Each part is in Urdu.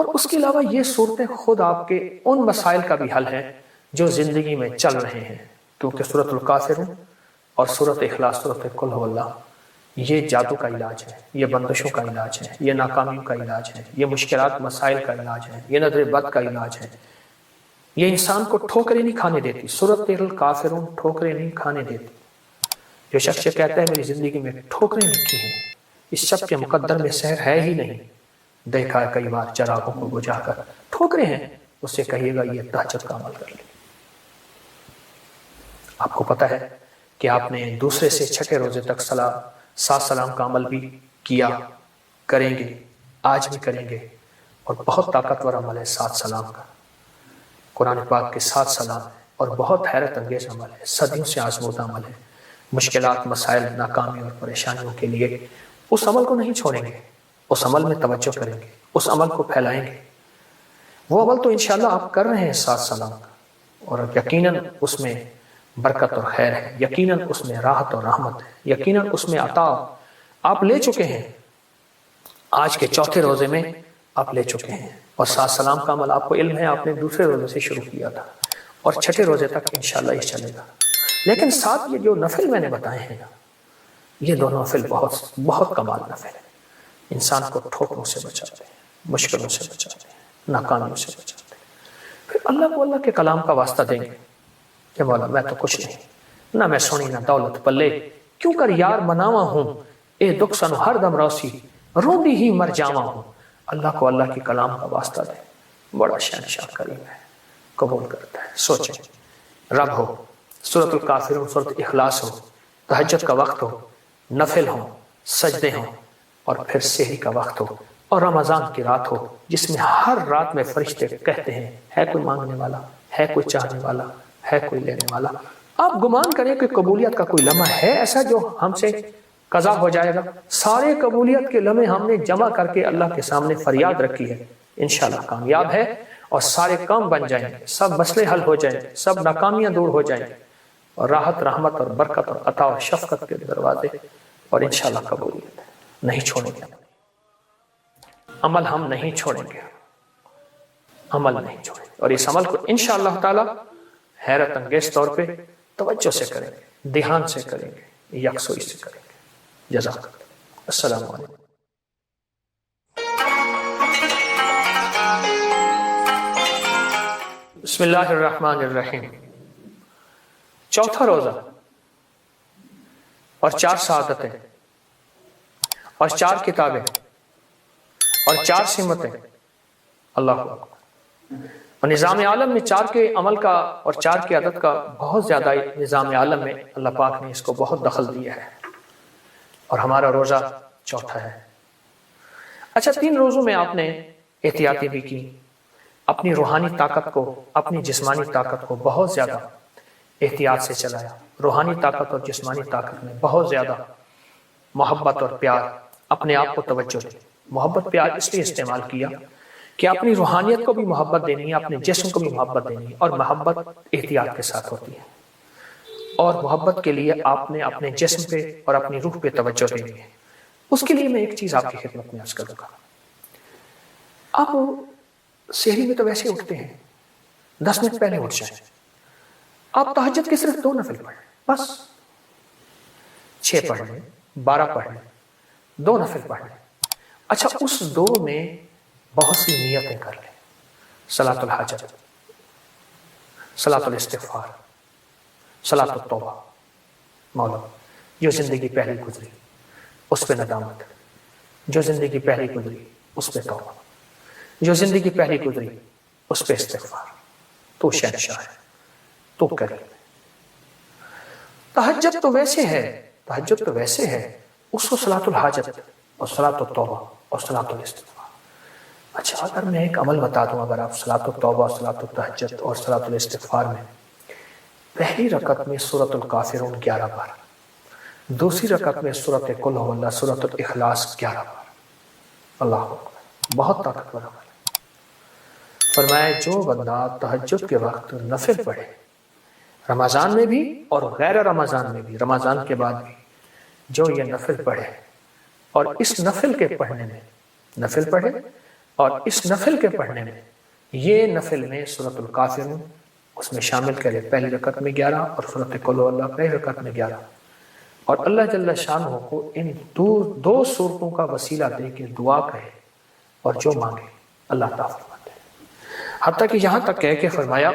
اور اس کے علاوہ یہ صورتیں خود آپ کے ان مسائل کا بھی حل ہے جو زندگی میں چل رہے ہیں، کیونکہ سورۃ الکافرون اور سورۃ اخلاص، سورۃ قل هو اللہ، یہ جادو کا علاج ہے، یہ بندشوں کا علاج ہے، یہ ناکامیوں کا علاج ہے، یہ مشکلات مسائل کا علاج ہے، یہ نظر بد کا علاج ہے، یہ انسان کو ٹھوکریں نہیں کھانے دیتی۔ سورۃ الکافرون ٹھوکریں نہیں کھانے دیتی۔ جو شخص کہتا ہے میری زندگی میں ٹھوکریں لکھی ہیں، اس شخص کے مقدر میں سحر ہے ہی نہیں، دیکھا ہے کئی بار چراغوں کو بجھا کر ٹھوکریں ہیں، اس سے کہیے گا یہ تہجد کا عمل کر لے۔ آپ کو پتہ ہے کہ آپ نے دوسرے سے چھٹے روزے تک 7 سلام کا عمل بھی کیا، کریں گے، آج بھی کریں گے، اور بہت طاقتور عمل ہے 7 سلام کا۔ قرآن پاک کے 7 سلام اور بہت حیرت انگیز عمل ہے، صدیوں سے آزمودہ عمل ہے۔ مشکلات، مسائل، ناکامی اور پریشانیوں کے لیے اس عمل کو نہیں چھوڑیں گے، اس عمل میں توجہ کریں گے، اس عمل کو پھیلائیں گے۔ وہ عمل تو انشاءاللہ آپ کر رہے ہیں 7 سلام کا، اور یقیناً اس میں برکت اور خیر ہے، یقیناً اس میں راحت اور رحمت ہے، یقیناً اس میں عطا آپ لے چکے ہیں۔ آج کے چوتھے روزے میں آپ لے چکے ہیں، اور 7 سلام کا عمل آپ کو علم ہے آپ نے دوسرے روزے سے شروع کیا تھا، اور چھٹے روزے تک انشاءاللہ یہ چلے گا۔ لیکن ساتھ یہ جو نفل میں نے بتائے ہیں نا، یہ دونوں نفل بہت بہت کمال نفل ہیں، انسان کو ٹھوکروں سے بچاتے ہیں، مشکلوں سے بچاتے ہیں، ناکامیوں سے بچاتے ہیں۔ پھر اللہ کو اللہ کے کلام کا واسطہ دیں گے کہ مولا میں تو کچھ نہیں، نہ میں سونی نہ دولت پلے، کیوں کر یار مناوا ہوں، اے دکھ سنو ہر دم روسی، روندی ہی مر جاوا ہوں۔ اللہ کو اللہ کے کلام کا واسطہ دیں، بڑا شہنشاہ کریم ہے، قبول کرتا ہے۔ سوچیں، رب ہو، سورۃ الکافرون، سورۃ اخلاص ہو، تہجد کا وقت ہو، نفل ہو، سجدے ہوں، اور پھر سحری کا وقت ہو، اور رمضان کی رات ہو، جس میں ہر رات میں فرشتے کہتے ہیں ہے کوئی مانگنے والا، ہے کوئی چاہنے والا، ہے کوئی لینے والا۔ آپ گمان کریں کہ قبولیت کا کوئی لمحہ ہے ایسا جو ہم سے قضا ہو جائے گا؟ سارے قبولیت کے لمحے ہم نے جمع کر کے اللہ کے سامنے فریاد رکھی ہے، انشاءاللہ کامیاب ہے، اور سارے کام بن جائیں گے، سب مسئلے حل ہو جائیں گے، سب ناکامیاں دور ہو جائیں گے، اور راحت، رحمت اور برکت اور عطا اور شفقت کے دروازے، اور انشاءاللہ قبولیت نہیں چھوڑیں گے۔ عمل ہم نہیں چھوڑیں گے، عمل نہیں چھوڑیں گے، اور اس عمل کو انشاءاللہ تعالی حیرت انگیز طور پہ توجہ سے کریں گے، دھیان سے کریں گے، یکسوئی سے کریں گے۔ جزاک اللہ۔ السلام علیکم۔ بسم اللہ الرحمن الرحیم۔ چوتھا روزہ، اور 4 سعادتیں، اور 4 کتابیں، اور 4 سمتیں، اللہ اکبر۔ اور نظام عالم میں 4 کے عمل کا اور 4 کی عدد کا بہت زیادہ نظام عالم میں اللہ پاک نے اس کو بہت دخل دیا ہے، اور ہمارا روزہ چوتھا ہے۔ اچھا، 3 روزوں میں آپ نے احتیاطی بھی کی، اپنی روحانی طاقت کو، اپنی جسمانی طاقت کو بہت زیادہ احتیاط سے چلایا۔ روحانی طاقت اور جسمانی طاقت میں بہت زیادہ محبت اور پیار، اپنے آپ کو توجہ دی۔ محبت پیار اس لیے استعمال کیا کہ اپنی روحانیت کو بھی محبت دینی ہے، اپنے جسم کو بھی محبت دینی ہے، اور محبت احتیاط کے ساتھ ہوتی ہے، اور محبت کے لیے آپ نے اپنے جسم پہ اور اپنی روح پہ توجہ دینی ہے۔ اس کے لیے میں ایک چیز آپ کی خدمت میں عرض کروں گا۔ آپ سحری میں تو ویسے اٹھتے ہیں، 10 منٹ پہلے اٹھ جائیں، آپ تہجد کے صرف 2 نفل پڑھیں، بس 6 پڑھ لیں، 12 پڑھ لیں، 2 نفل پڑھ لیں۔ اچھا، اس 2 میں بہت سی نیتیں کر لیں، صلاۃ الحاجت، صلاۃ الاستغفار، صلاۃ التوبہ۔ مولا جو زندگی پہلی گزری اس پہ ندامت، جو زندگی پہلی گزری اس پہ توبہ، جو زندگی پہلی گزری اس پہ استغفار۔ تو شہنشاہ ہے، تو کریم۔ تہجد تو ویسے ہے، تہجد تو ویسے ہے، اس کو صلاۃ الحاجت اور صلاۃ التوبہ اور صلاۃ الاستغفار۔ اچھا، اگر میں ایک عمل بتا دوں، اگر آپ صلاۃ التوبہ، صلاۃ التہجد اور صلاۃ الاستغفار میں پہلی رکعت میں سورۃ الکافرون 11 بار، دوسری رکعت میں سورۃ قل هو اللہ، سورۃ الاخلاص 11 بار، اللہ اکبر، بہت طاقتور عمل ہے۔ فرمایا جو بندہ تہجد کے وقت نفل پڑھے، رمضان میں بھی اور غیر رمضان میں بھی، رمضان کے بعد بھی، جو یہ نفل پڑھے، اور اس نفل کے پڑھنے میں، نفل پڑھے اور اس نفل کے پڑھنے میں، یہ نفل میں سورۃ الکافرون اس میں شامل کرے، پہلی رکعت میں 11 اور سورۃ قل هو اللہ پہلی رکعت میں 11، اور اللہ جل شانہ کو ان دو صورتوں کا وسیلہ دے کے دعا کہے اور جو مانگے اللہ تعالیٰ فرماتے ہیں۔ حتیٰ کہ یہاں تک کہہ کے فرمایا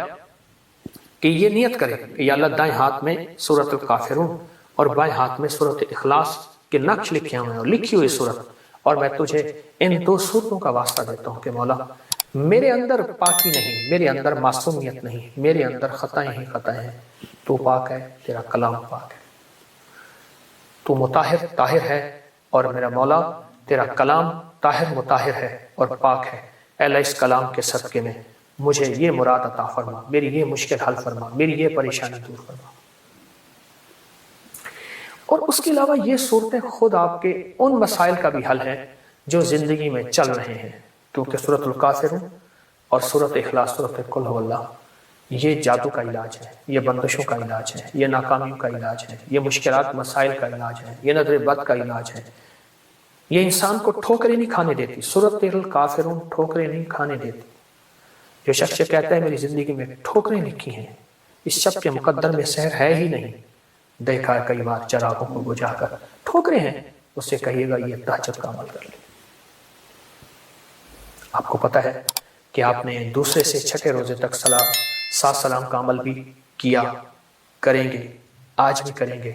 کہ یہ نیت کرے کہ یا اللہ دائیں ہاتھ میں سورۃ الکافرون اور بائیں ہاتھ میں سورۃ اخلاص کے نقش لکھے ہوئے ہیں اور لکھی ہوئی صورت، اور میں تجھے ان دو صورتوں کا واسطہ دیتا ہوں کہ مولا میرے اندر پاکی نہیں، میرے اندر معصومیت نہیں، میرے اندر خطائیں ہی خطائیں ہیں، تو پاک ہے، تیرا کلام پاک ہے، تو مطہر طاہر ہے، اور میرا مولا تیرا کلام طاہر مطہر ہے اور پاک ہے۔ اے اللہ اس کلام کے صدقے میں مجھے یہ مراد عطا فرما، میری یہ مشکل حل فرما، میری یہ پریشانی دور فرما۔ اور اس کے علاوہ یہ صورتیں خود آپ کے ان مسائل کا بھی حل ہے جو زندگی میں چل رہے ہیں، کیونکہ سورۃ الکافرون اور سورۃ اخلاص، سورۃ قل هو اللہ، یہ جادو کا علاج ہے، یہ بندشوں کا علاج ہے، یہ ناکامیوں کا علاج ہے، یہ مشکلات مسائل کا علاج ہے، یہ نظر بد کا علاج ہے، یہ انسان کو ٹھوکریں نہیں کھانے دیتی۔ سورۃ الکافرون ٹھوکریں نہیں کھانے دیتی۔ جو شخص کہتا ہے میری زندگی میں ٹھوکریں لکھی ہیں، اس شب کے مقدر میں سحر ہے ہی نہیں، دیکھا ہے کئی بار چراغوں کو بجھا کر ٹھوکریں ہیں، اس سے کہیے گا یہ تہجد کا عمل کر لیں۔ آپ کو پتا ہے کہ آپ نے دوسرے سے چھٹے روزے تک سات سلام کا عمل بھی کیا، کریں گے، آج بھی کریں گے،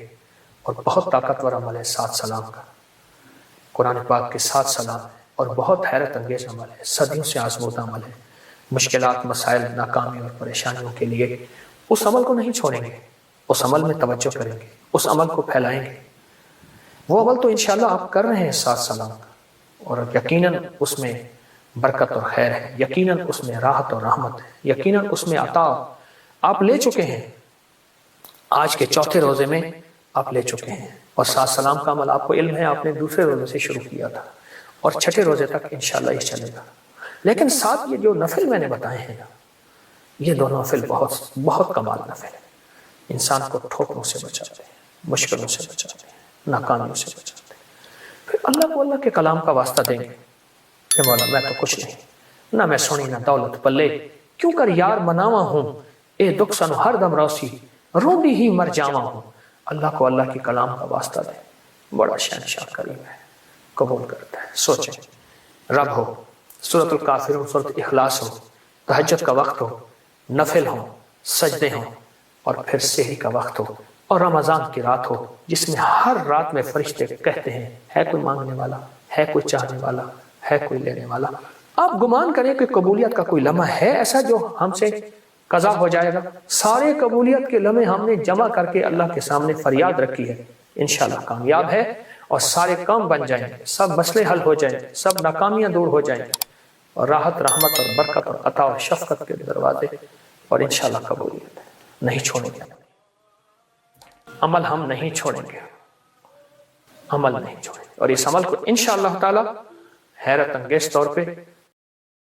اور بہت طاقتور عمل ہے سات سلام کا۔ قرآن پاک کے 7 سلام ہے اور بہت حیرت انگیز عمل ہے، صدیوں سے آزمودہ عمل ہے۔ مشکلات، مسائل، ناکامی اور پریشانیوں کے لیے اس عمل کو نہیں چھوڑیں گے، اس عمل میں توجہ کریں گے، اس عمل کو پھیلائیں گے۔ وہ عمل تو انشاءاللہ آپ کر رہے ہیں 7 سلام کا، اور یقیناً اس میں برکت اور خیر ہے، یقیناً اس میں راحت اور رحمت ہے، یقیناً اس میں عطا آپ لے چکے ہیں۔ آج کے چوتھے روزے میں آپ لے چکے ہیں، اور 7 سلام کا عمل آپ کو علم ہے آپ نے دوسرے روزے سے شروع کیا تھا، اور چھٹے روزے تک انشاءاللہ یہ چلے گا۔ لیکن ساتھ یہ جو نفل میں نے بتائے ہیں نا، یہ دونوں نفل بہت بہت کمال نفل ہے، انسان کو ٹھوکروں سے بچاتے ہیں، مشکلوں سے بچاتے ہیں، ناکامیوں سے بچاتے ہیں۔ پھر اللہ کو اللہ کے کلام کا واسطہ دیں گے کہ مولا میں تو کچھ نہیں، نہ میں سونی نہ دولت پلے، کیوں کر یار مناواں ہوں، اے دکھ سنو ہر دم روسی، روندی ہی مر جاواں ہوں۔ اللہ کو اللہ کے کلام کا واسطہ دیں، بڑا شہنشاہ کریم ہے، قبول کرتا ہے۔ سوچیں، رب ہو، سورۃ الکافرون، سورۃ اخلاص ہو، تہجد کا وقت ہو، نفل ہو، سجدے ہوں، اور پھر سحری کا وقت ہو، اور رمضان کی رات ہو، جس میں ہر رات میں فرشتے کہتے ہیں ہے کوئی مانگنے والا، ہے کوئی چاہنے والا، ہے کوئی لینے والا۔ آپ گمان کریں کہ قبولیت کا کوئی لمحہ ہے ایسا جو ہم سے قضا ہو جائے گا؟ سارے قبولیت کے لمحے ہم نے جمع کر کے اللہ کے سامنے فریاد رکھی ہے، انشاءاللہ کامیاب ہے، اور سارے کام بن جائیں گے، سب مسئلے حل ہو جائیں گے، سب ناکامیاں دور ہو جائیں گے، اور راحت، رحمت اور برکت اور عطا اور شفقت کے دروازے، اور انشاءاللہ قبولیت نہیں چھوڑیں گے۔ عمل ہم نہیں چھوڑیں گے، عمل نہیں چھوڑیں گے، اور اس عمل کو انشاءاللہ تعالی حیرت انگیز طور پہ